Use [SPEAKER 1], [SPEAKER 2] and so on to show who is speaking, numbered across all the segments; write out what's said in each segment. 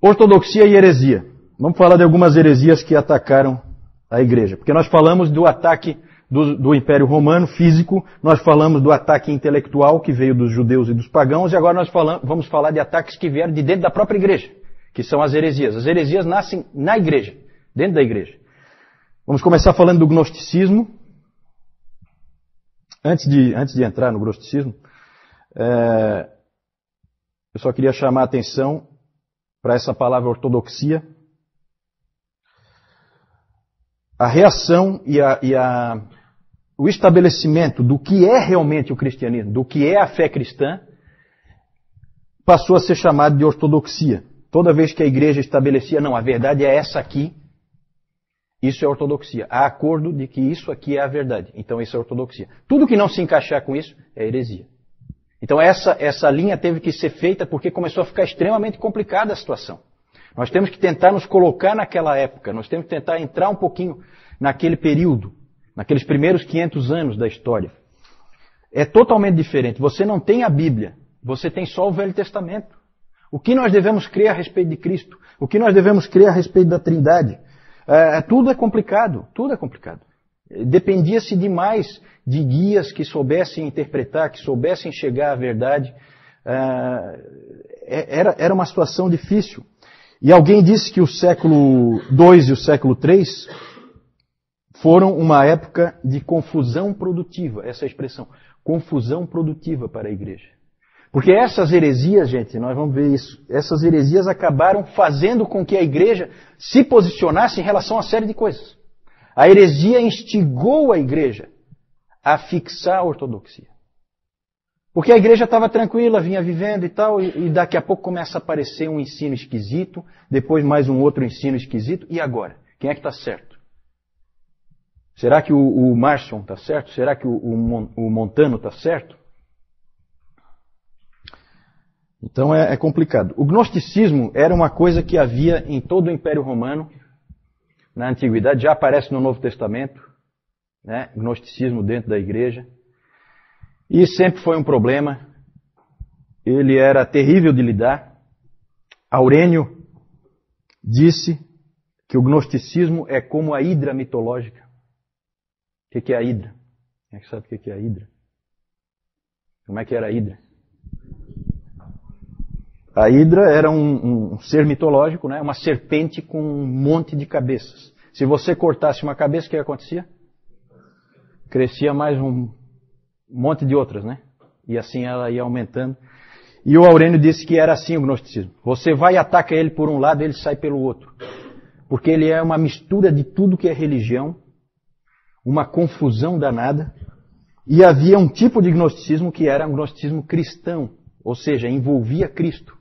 [SPEAKER 1] Ortodoxia e heresia. Vamos falar de algumas heresias que atacaram a igreja. Porque nós falamos do ataque do Império Romano físico, nós falamos do ataque intelectual que veio dos judeus e dos pagãos, e agora nós vamos falar de ataques que vieram de dentro da própria igreja, que são as heresias. As heresias nascem na igreja, dentro da igreja. Vamos começar falando do gnosticismo. Antes de entrar no gnosticismo, eu só queria chamar a atenção para essa palavra ortodoxia. A reação e o estabelecimento do que é realmente o cristianismo, do que é a fé cristã, passou a ser chamado de ortodoxia. Toda vez que a igreja estabelecia, não, a verdade é essa aqui, isso é ortodoxia. Há acordo de que isso aqui é a verdade. Então isso é ortodoxia. Tudo que não se encaixar com isso é heresia. Então essa linha teve que ser feita porque começou a ficar extremamente complicada a situação. Nós temos que tentar nos colocar naquela época. Nós temos que tentar entrar um pouquinho naquele período, naqueles primeiros 500 anos da história. É totalmente diferente. Você não tem a Bíblia. Você tem só o Velho Testamento. O que nós devemos crer a respeito de Cristo? O que nós devemos crer a respeito da Trindade? Tudo é complicado. Tudo é complicado. Dependia-se demais de guias que soubessem interpretar, que soubessem chegar à verdade. Era uma situação difícil. E alguém disse que o século II e o século III foram uma época de confusão produtiva. Essa é a expressão. Confusão produtiva para a igreja. Porque essas heresias, gente, nós vamos ver isso, essas heresias acabaram fazendo com que a igreja se posicionasse em relação a uma série de coisas. A heresia instigou a igreja a fixar a ortodoxia. Porque a igreja estava tranquila, vinha vivendo e tal, e daqui a pouco começa a aparecer um ensino esquisito, depois mais um outro ensino esquisito, e agora? Quem é que está certo? Será que o Marcion está certo? Será que o Montano está certo? Então é complicado. O gnosticismo era uma coisa que havia em todo o Império Romano, na Antiguidade, já aparece no Novo Testamento, né? Gnosticismo dentro da igreja. E sempre foi um problema. Ele era terrível de lidar. Aurênio disse que o gnosticismo é como a hidra mitológica. O que é a hidra? Quem é que sabe o que é a hidra? Como é que era a hidra? A hidra era um ser mitológico, né? Uma serpente com um monte de cabeças. Se você cortasse uma cabeça, o que acontecia? Crescia mais um monte de outras, né? E assim ela ia aumentando. E o Aurênio disse que era assim o gnosticismo. Você vai e ataca ele por um lado, ele sai pelo outro. Porque ele é uma mistura de tudo que é religião, uma confusão danada. E havia um tipo de gnosticismo que era um gnosticismo cristão, ou seja, envolvia Cristo.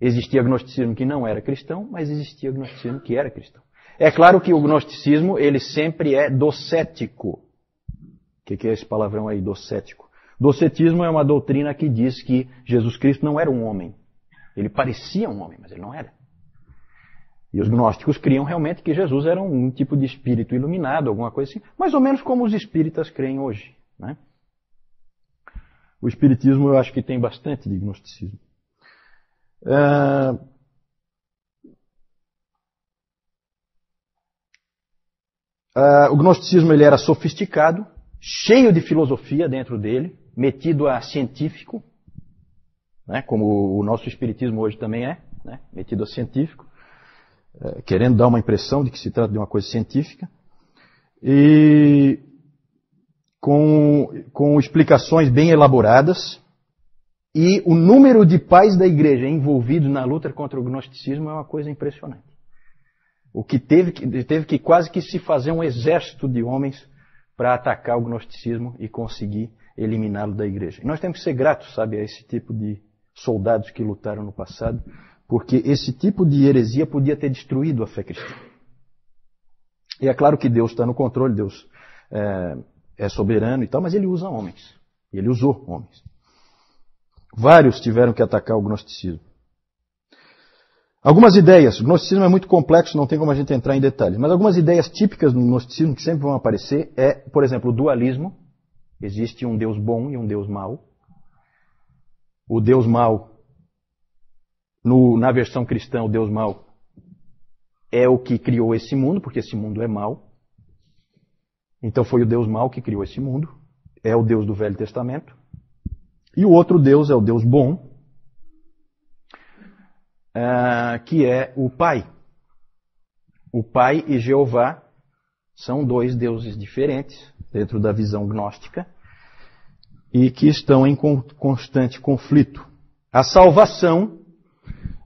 [SPEAKER 1] Existia gnosticismo que não era cristão, mas existia gnosticismo que era cristão. É claro que o gnosticismo, ele sempre é docético. O que é esse palavrão aí, docético? Docetismo é uma doutrina que diz que Jesus Cristo não era um homem. Ele parecia um homem, mas ele não era. E os gnósticos criam realmente que Jesus era um tipo de espírito iluminado, alguma coisa assim, mais ou menos como os espíritas creem hoje, né? O espiritismo eu acho que tem bastante de gnosticismo. O gnosticismo ele era sofisticado, cheio de filosofia dentro dele, metido a científico, né, como o nosso espiritismo hoje também é, né, metido a científico, querendo dar uma impressão de que se trata de uma coisa científica, e com explicações bem elaboradas. E o número de pais da igreja envolvidos na luta contra o gnosticismo é uma coisa impressionante. O que teve que quase que se fazer um exército de homens para atacar o gnosticismo e conseguir eliminá-lo da igreja. E nós temos que ser gratos, sabe, a esse tipo de soldados que lutaram no passado, porque esse tipo de heresia podia ter destruído a fé cristã. E é claro que Deus está no controle, Deus é soberano e tal, mas ele usa homens. E ele usou homens. Vários tiveram que atacar o gnosticismo. Algumas ideias, o gnosticismo é muito complexo, não tem como a gente entrar em detalhes, mas algumas ideias típicas do gnosticismo que sempre vão aparecer é, por exemplo, o dualismo. Existe um Deus bom e um Deus mau. O Deus mau na versão cristã, o Deus mau é o que criou esse mundo, porque esse mundo é mau. Então foi o Deus mau que criou esse mundo. É o Deus do Velho Testamento. E o outro Deus é o Deus bom, que é o Pai. O Pai e Jeová são dois deuses diferentes dentro da visão gnóstica e que estão em constante conflito. A salvação,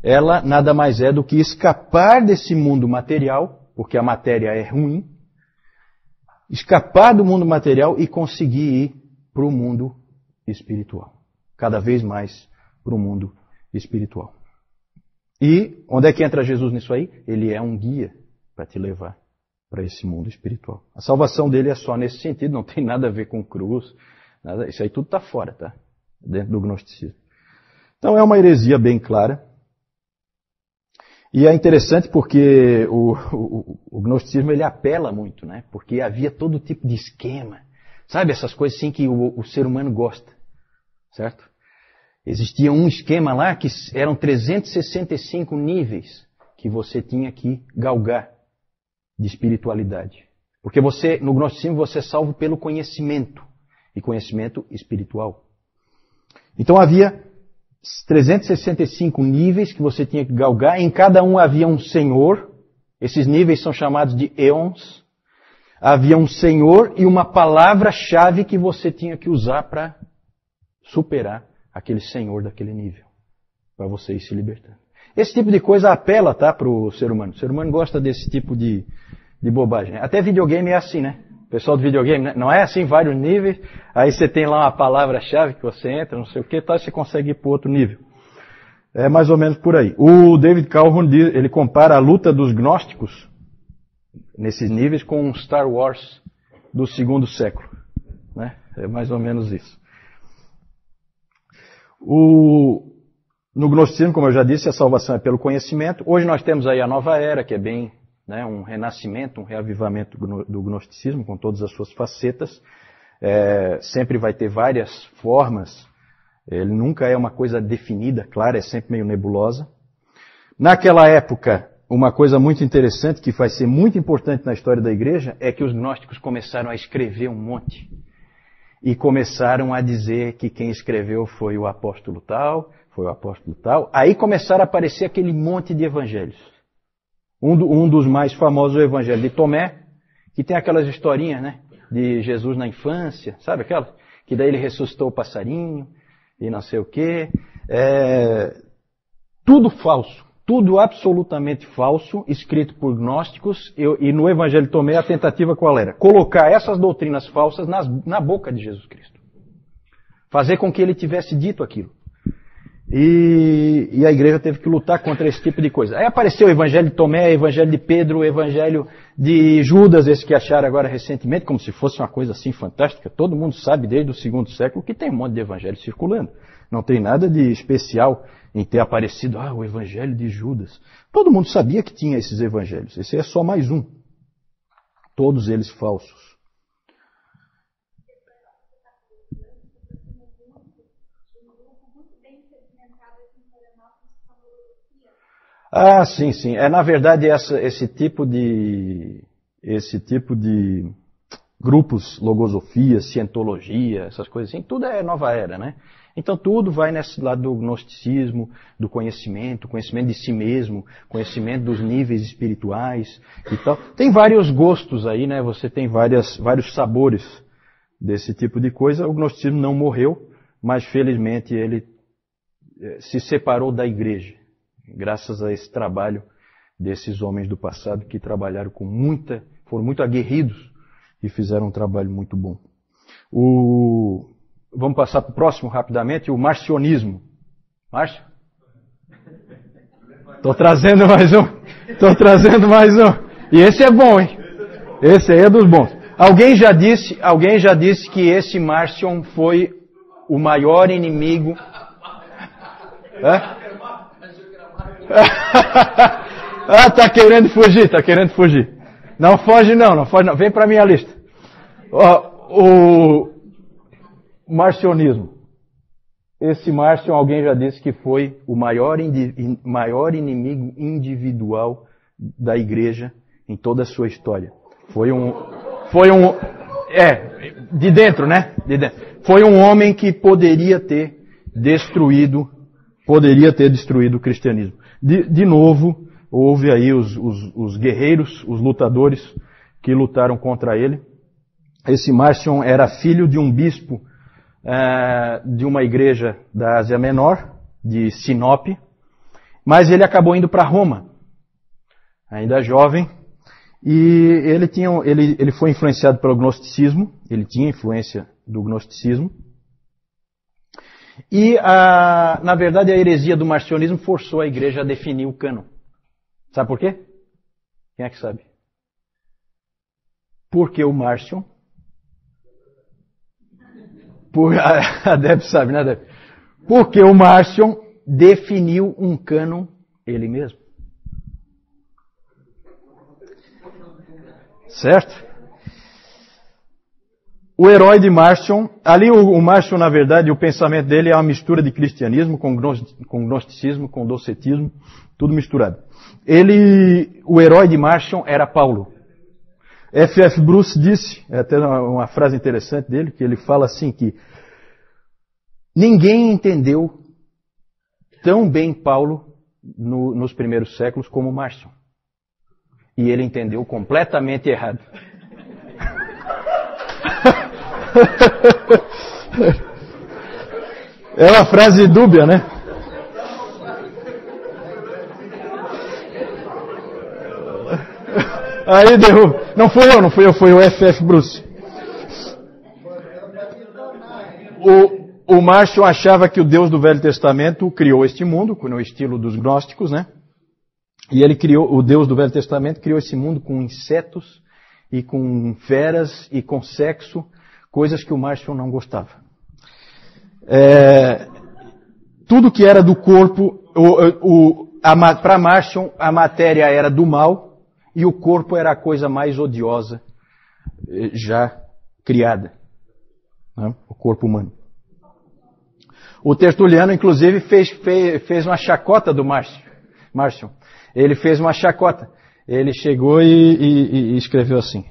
[SPEAKER 1] ela nada mais é do que escapar desse mundo material, porque a matéria é ruim, escapar do mundo material e conseguir ir para o mundo espiritual. Cada vez mais para o mundo espiritual. E onde é que entra Jesus nisso aí? Ele é um guia para te levar para esse mundo espiritual. A salvação dele é só nesse sentido, não tem nada a ver com cruz, nada, isso aí tudo está fora, tá? Dentro do gnosticismo. Então é uma heresia bem clara. E é interessante porque o gnosticismo ele apela muito, né? Porque havia todo tipo de esquema. Sabe essas coisas assim que o ser humano gosta, certo? Existia um esquema lá que eram 365 níveis que você tinha que galgar de espiritualidade. Porque no gnosticismo você é salvo pelo conhecimento, e conhecimento espiritual. Então havia 365 níveis que você tinha que galgar, em cada um havia um senhor, esses níveis são chamados de éons, havia um senhor e uma palavra-chave que você tinha que usar para superar aquele senhor daquele nível, para você ir se libertando. Esse tipo de coisa apela, tá, para o ser humano. O ser humano gosta desse tipo de bobagem. Até videogame é assim, né? O pessoal do videogame, né? Não é assim, vários níveis, aí você tem lá uma palavra-chave que você entra, não sei o que, tá, você consegue ir para outro nível. É mais ou menos por aí. O David Calhoun, ele compara a luta dos gnósticos nesses níveis com Star Wars do 2º século. Né? É mais ou menos isso. No gnosticismo, como eu já disse, a salvação é pelo conhecimento. Hoje nós temos aí a nova era, que é bem, né, um renascimento, um reavivamento do gnosticismo, com todas as suas facetas. Sempre vai ter várias formas. Ele nunca é uma coisa definida, clara, é sempre meio nebulosa. Naquela época, uma coisa muito interessante, que vai ser muito importante na história da igreja, é que os gnósticos começaram a escrever um monte. E começaram a dizer que quem escreveu foi o apóstolo tal, foi o apóstolo tal. Aí começaram a aparecer aquele monte de evangelhos. Um dos mais famosos é o evangelho de Tomé, que tem aquelas historinhas, né, de Jesus na infância, sabe aquela? Que daí ele ressuscitou o passarinho e não sei o quê. Tudo falso, tudo absolutamente falso, escrito por gnósticos. E no evangelho de Tomé a tentativa qual era? Colocar essas doutrinas falsas na boca de Jesus Cristo. Fazer com que ele tivesse dito aquilo. E a igreja teve que lutar contra esse tipo de coisa. Aí apareceu o evangelho de Tomé, o evangelho de Pedro, o evangelho de Judas, esse que acharam agora recentemente, como se fosse uma coisa assim fantástica. Todo mundo sabe desde o 2º século que tem um monte de evangelho circulando. Não tem nada de especial em ter aparecido, o evangelho de Judas. Todo mundo sabia que tinha esses evangelhos. Esse é só mais um. Todos eles falsos. Sim, sim. Na verdade, esse tipo de grupos, logosofia, cientologia, essas coisas assim, tudo é nova era, né? Então tudo vai nesse lado do gnosticismo, do conhecimento de si mesmo, conhecimento dos níveis espirituais e tal. Tem vários gostos aí, né? Você tem vários sabores desse tipo de coisa. O gnosticismo não morreu, mas felizmente ele se separou da igreja. Graças a esse trabalho desses homens do passado que trabalharam foram muito aguerridos e fizeram um trabalho muito bom. Vamos passar para o próximo rapidamente, o marcionismo. Márcio? Estou trazendo mais um. E esse é bom, hein? Esse aí é dos bons. Alguém já disse que esse Marcion foi o maior inimigo... tá querendo fugir. Não foge não. Vem para minha lista. O marcionismo. Esse Márcio, alguém já disse que foi o maior inimigo individual da igreja em toda a sua história. De dentro, né? De dentro. Foi um homem que poderia ter destruído o cristianismo. De novo, houve aí os guerreiros, os lutadores que lutaram contra ele. Esse Márcio era filho de um bispo de uma igreja da Ásia Menor, de Sinop, mas ele acabou indo para Roma, ainda jovem, e ele foi influenciado pelo gnosticismo, ele tinha influência do gnosticismo, e na verdade a heresia do marcionismo forçou a igreja a definir o cânon. Sabe por quê? Quem é que sabe? Porque o Márcio... A Deb sabe, né, Deb? Porque o Márcio definiu um cânon ele mesmo. Certo? O herói de Márcio, ali o Márcio, na verdade, o pensamento dele é uma mistura de cristianismo com gnosticismo, com docetismo, tudo misturado. O herói de Márcio era Paulo. F.F. Bruce disse, é até uma frase interessante dele, que ele fala assim que ninguém entendeu tão bem Paulo nos primeiros séculos como Márcio. E ele entendeu completamente errado. É uma frase dúbia, né? Aí derruba. Não fui eu, foi o F.F. Bruce. O Márcio achava que o Deus do Velho Testamento criou este mundo, no estilo dos gnósticos, né? E o Deus do Velho Testamento criou esse mundo com insetos e com feras e com sexo, coisas que o Márcio não gostava. Tudo que era do corpo, para Márcio a matéria era do mal, e o corpo era a coisa mais odiosa já criada. Né? O corpo humano. O Tertuliano, inclusive, fez uma chacota do Márcio. Ele fez uma chacota. Ele chegou e escreveu assim: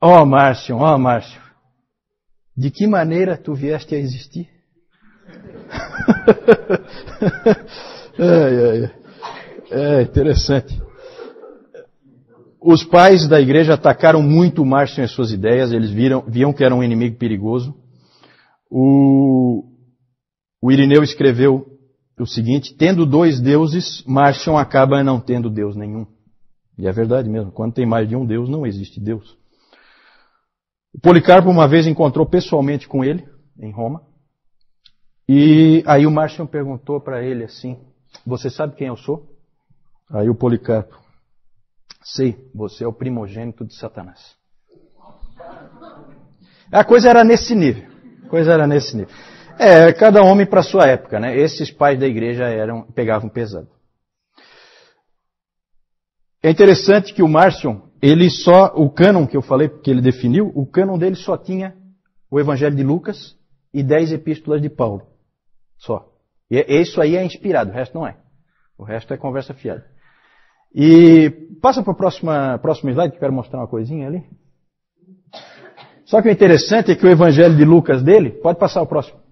[SPEAKER 1] Ó Márcio, de que maneira tu vieste a existir? É interessante. Os pais da igreja atacaram muito o Márcio em suas ideias, eles viam que era um inimigo perigoso. O Irineu escreveu o seguinte: tendo dois deuses, Márcio acaba não tendo Deus nenhum. E é verdade mesmo, quando tem mais de um Deus, não existe Deus. O Policarpo uma vez encontrou pessoalmente com ele, em Roma, e aí o Márcio perguntou para ele assim: você sabe quem eu sou? Aí o Policarpo: sei, você é o primogênito de Satanás. A coisa era nesse nível. Cada homem para sua época, né? Esses pais da igreja pegavam pesado. É interessante que o Márcio, o cânon que eu falei, que ele definiu, o cânon dele só tinha o Evangelho de Lucas e 10 epístolas de Paulo. Só. E isso aí é inspirado, o resto não é. O resto é conversa fiada. E passa para o próximo slide, que eu quero mostrar uma coisinha ali. Só que o interessante é que o Evangelho de Lucas dele, pode passar o próximo.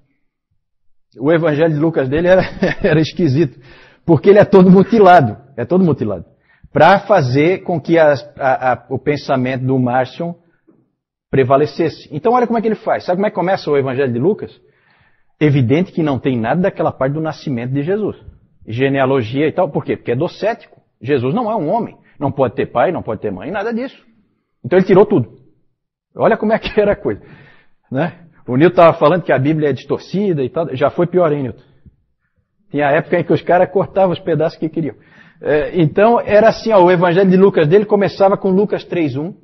[SPEAKER 1] O Evangelho de Lucas dele era esquisito, porque ele é todo mutilado. Para fazer com que o pensamento do Márcio prevalecesse. Então olha como é que ele faz. Sabe como é que começa o Evangelho de Lucas? Evidente que não tem nada daquela parte do nascimento de Jesus. Genealogia e tal. Por quê? Porque é docético. Jesus não é um homem. Não pode ter pai, não pode ter mãe, nada disso. Então ele tirou tudo. Olha como é que era a coisa. Né? O Newton estava falando que a Bíblia é distorcida e tal. Já foi pior, hein, Newton? Tinha época em que os caras cortavam os pedaços que queriam. Então era assim, o Evangelho de Lucas dele começava com Lucas 3:1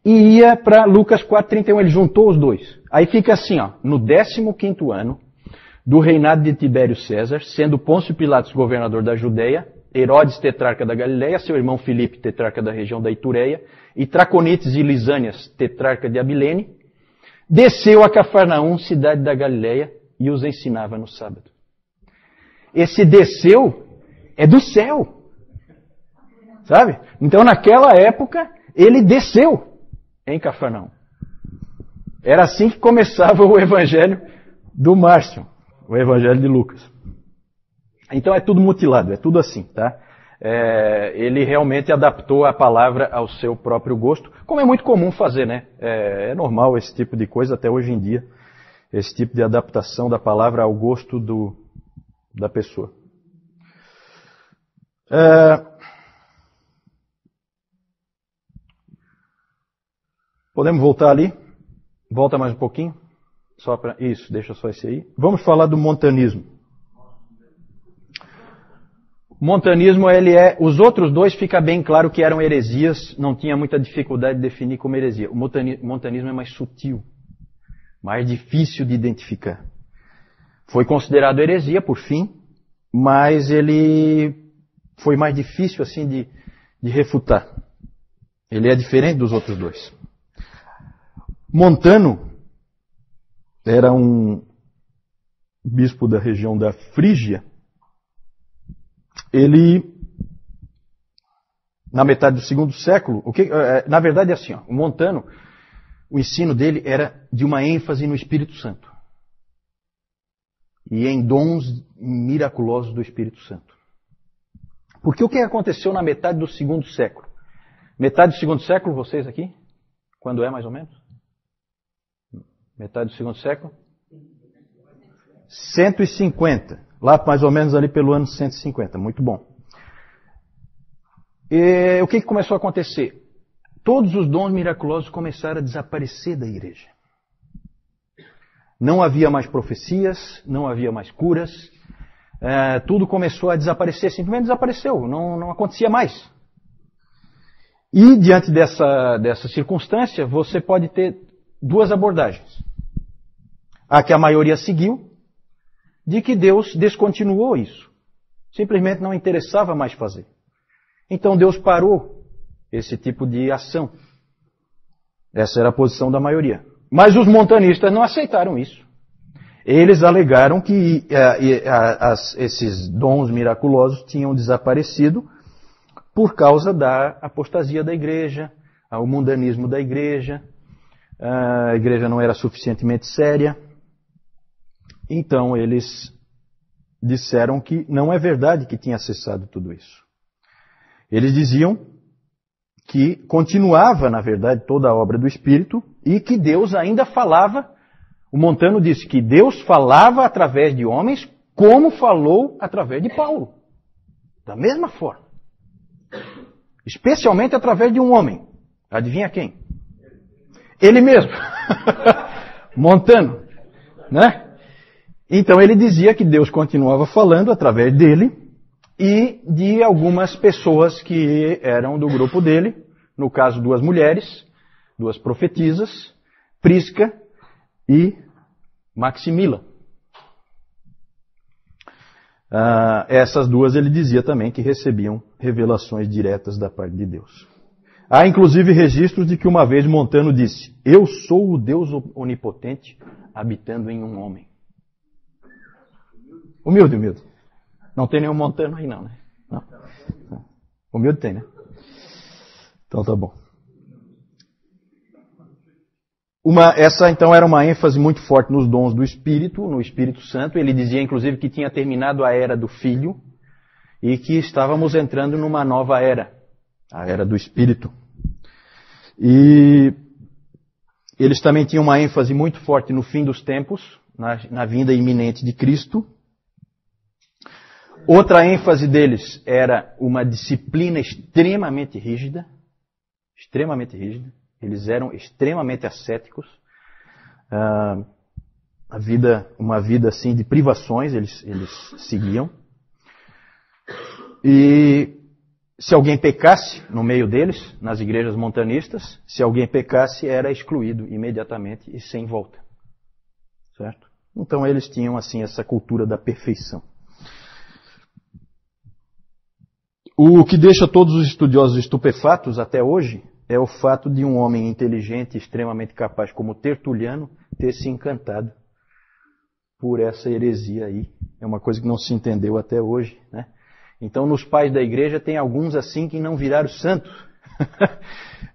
[SPEAKER 1] e ia para Lucas 4:31. Ele juntou os dois. Aí fica assim, no 15º ano do reinado de Tibério César, sendo Pôncio Pilatos governador da Judeia, Herodes tetrarca da Galileia, seu irmão Filipe tetrarca da região da Itureia, e Traconites e Lisânias tetrarca de Abilene, desceu a Cafarnaum, cidade da Galileia, e os ensinava no sábado. Esse desceu é do céu. Sabe? Então naquela época ele desceu em Cafarnaum. Era assim que começava o evangelho do Márcio, o evangelho de Lucas. Então é tudo mutilado, é tudo assim, tá? Ele realmente adaptou a palavra ao seu próprio gosto, como é muito comum fazer, né? É normal esse tipo de coisa até hoje em dia, esse tipo de adaptação da palavra ao gosto da pessoa. Podemos voltar ali? Volta mais um pouquinho. Isso, deixa só esse aí. Vamos falar do montanismo. O montanismo, os outros dois fica bem claro que eram heresias, não tinha muita dificuldade de definir como heresia. O montanismo é mais sutil, mais difícil de identificar. Foi considerado heresia, por fim, mas ele foi mais difícil assim de refutar. Ele é diferente dos outros dois. Montano era um bispo da região da Frígia. Ele, na metade do segundo século, na verdade é assim, o Montano, o ensino dele era de uma ênfase no Espírito Santo e em dons miraculosos do Espírito Santo. Porque o que aconteceu na metade do segundo século? Metade do segundo século, vocês aqui? Quando é mais ou menos? Metade do segundo século? 150. Lá mais ou menos ali pelo ano 150. Muito bom. E o que começou a acontecer? Todos os dons miraculosos começaram a desaparecer da igreja. Não havia mais profecias, não havia mais curas. Tudo começou a desaparecer, simplesmente desapareceu, não acontecia mais. E diante dessa circunstância, você pode ter duas abordagens. A que a maioria seguiu, de que Deus descontinuou isso. Simplesmente não interessava mais fazer. Então Deus parou esse tipo de ação. Essa era a posição da maioria. Mas os montanistas não aceitaram isso. Eles alegaram que esses dons miraculosos tinham desaparecido por causa da apostasia da igreja, o mundanismo da igreja. A igreja não era suficientemente séria. Então eles disseram que não é verdade que tinha cessado tudo isso. Eles diziam que continuava, na verdade, toda a obra do Espírito e que Deus ainda falava. O Montano disse que Deus falava através de homens como falou através de Paulo. Da mesma forma. Especialmente através de um homem. Adivinha quem? Ele mesmo. Montano. Né? Então ele dizia que Deus continuava falando através dele e de algumas pessoas que eram do grupo dele, no caso duas mulheres, duas profetisas, Prisca e Maximila. Essas duas ele dizia também que recebiam revelações diretas da parte de Deus. Há inclusive registros de que uma vez Montano disse: "Eu sou o Deus onipotente habitando em um homem." Humilde, humilde. Não tem nenhum Montano aí não, né? Não. Humilde tem, né? Então tá bom. Essa então era uma ênfase muito forte nos dons do Espírito, no Espírito Santo. Ele dizia inclusive que tinha terminado a era do Filho e que estávamos entrando numa nova era, a era do Espírito. E eles também tinham uma ênfase muito forte no fim dos tempos, na vinda iminente de Cristo. Outra ênfase deles era uma disciplina extremamente rígida. Extremamente rígida. Eles eram extremamente ascéticos. Uma vida assim de privações eles seguiam. E se alguém pecasse no meio deles, nas igrejas montanistas, se alguém pecasse era excluído imediatamente e sem volta. Certo? Então eles tinham assim essa cultura da perfeição. O que deixa todos os estudiosos estupefatos até hoje é o fato de um homem inteligente, extremamente capaz como Tertuliano, ter se encantado por essa heresia aí. É uma coisa que não se entendeu até hoje, né? Então, nos pais da igreja tem alguns assim que não viraram santos.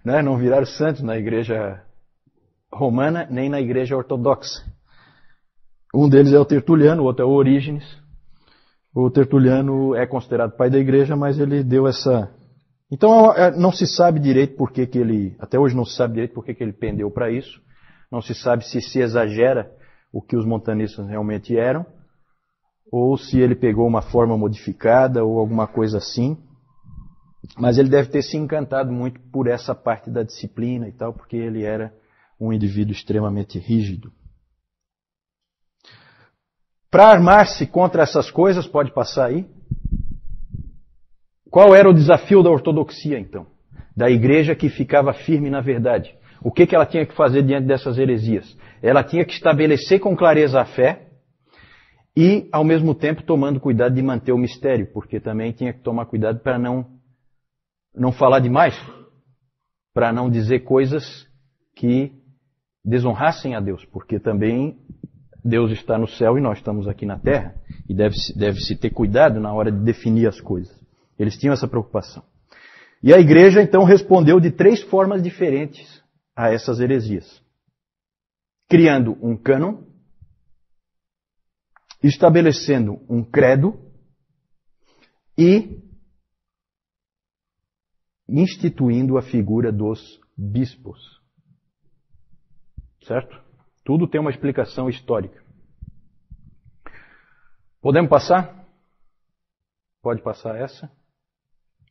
[SPEAKER 1] Né? Não viraram santos na igreja romana, nem na igreja ortodoxa. Um deles é o Tertuliano, o outro é o Orígenes. O Tertuliano é considerado pai da igreja, mas ele deu essa... Então, não se sabe direito por que ele... Até hoje não se sabe direito por que ele pendeu para isso. Não se sabe se exagera o que os montanistas realmente eram, ou se ele pegou uma forma modificada ou alguma coisa assim. Mas ele deve ter se encantado muito por essa parte da disciplina e tal, porque ele era um indivíduo extremamente rígido. Para armar-se contra essas coisas, pode passar aí. Qual era o desafio da ortodoxia, então? Da igreja que ficava firme na verdade. O que ela tinha que fazer diante dessas heresias? Ela tinha que estabelecer com clareza a fé e, ao mesmo tempo, tomando cuidado de manter o mistério, porque também tinha que tomar cuidado para não falar demais, para não dizer coisas que desonrassem a Deus, porque também Deus está no céu e nós estamos aqui na terra, e deve-se ter cuidado na hora de definir as coisas. Eles tinham essa preocupação. E a igreja, então, respondeu de 3 formas diferentes a essas heresias. Criando um cânon, estabelecendo um credo e instituindo a figura dos bispos. Certo? Tudo tem uma explicação histórica. Podemos passar? Pode passar essa?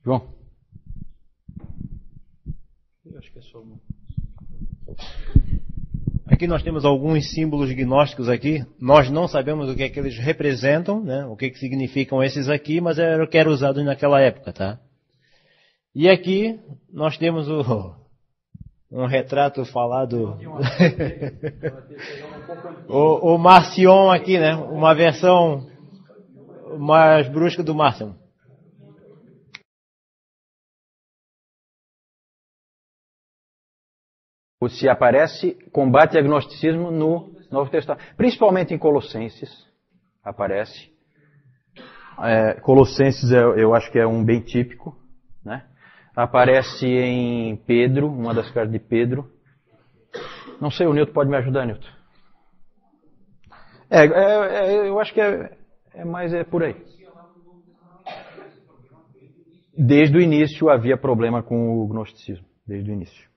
[SPEAKER 1] João? Eu acho que é só uma.
[SPEAKER 2] Aqui nós temos alguns símbolos gnósticos aqui. Nós não sabemos o que é que eles representam, né? O que é que significam esses aqui, mas era o que era usado naquela época, tá? E aqui nós temos um retrato falado... o Marcion aqui, né? Uma versão mais brusca do Marcion.
[SPEAKER 1] Se aparece, combate agnosticismo no Novo Testamento. Principalmente em Colossenses, aparece. Colossenses eu acho que é um bem típico, né? Aparece em Pedro, uma das cartas de Pedro. Não sei, o Nilton pode me ajudar, Nilton? Eu acho que mais por aí. Desde o início havia problema com o gnosticismo, desde o início.